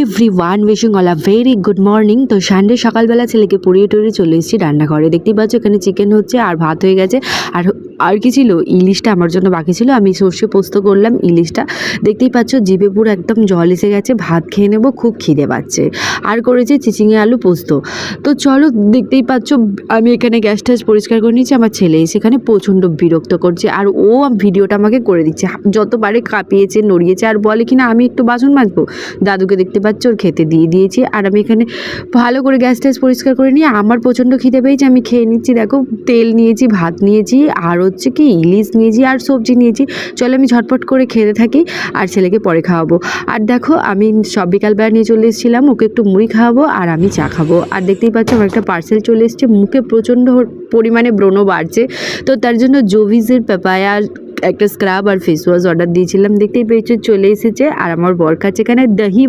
Everyone wishing all a very good morning. তো Sunday সকালবেলা ছেলেকে পড়িয়ে টড়িয়ে চলে এসেছি রান্নাঘরে। দেখতেই পাচ্ছ এখানে চিকেন হচ্ছে আর ভাত হয়ে গেছে। আর আর কি ছিল, ইলিশটা আমার জন্য বাকি ছিল। আমি সর্ষে পোস্ত করলাম ইলিশটা। দেখতেই পাচ্ছ জিভে পুরো একদম জল এসে গেছে, ভাত খেয়ে নেবো, খুব খিদে পাচ্ছে। আর করেছি চিচিঙে আলু পোস্ত। তো চলো, দেখতেই পাচ্ছ আমি এখানে গ্যাস ট্যাস পরিষ্কার করে নিয়েছি। আমার ছেলে সেখানে প্রচণ্ড বিরক্ত করছে, আর ও ভিডিওটা আমাকে করে দিচ্ছে। যতবারে কাঁপিয়েছে নড়িয়েছে আর বলে কিনা আমি একটু বাসন মাজবো। দাদুকে দেখতে পাচ্ছ ওর খেতে দিয়ে দিয়েছি, আর আমি এখানে ভালো করে গ্যাস ট্যাস পরিষ্কার করে নিয়ে আমার প্রচণ্ড খিদে পেয়েছে, আমি খেয়ে নিচ্ছি। দেখো তেল নিয়েছি, ভাত নিয়েছি, আর হচ্ছে কি ইলিশ নিয়েছি, আর সবজি নিয়েছি। চলো আমি ঝটপট করে খেতে থাকি, আর ছেলেকে পরে খাওয়াবো। আর দেখো আমি সব বিকালবেলা নিয়ে চলে এসেছিলাম, ওকে একটু মুড়ি খাওয়াবো আর আমি চা খাবো। আর দেখতেই পাচ্ছ আমার একটা পার্সেল চলে এসছে, মুখে প্রচণ্ড পরিমাণে ব্রণ বাড়ছে। তো তার জন্য জোভিজের পেপায়া একটা স্ক্রাব আর ফেস ওয়াশ অর্ডার দিয়েছিলাম। দেখতেই পেয়েছো চলে এসেছে, আর আমার বর খাচ্ছে এখানে দহি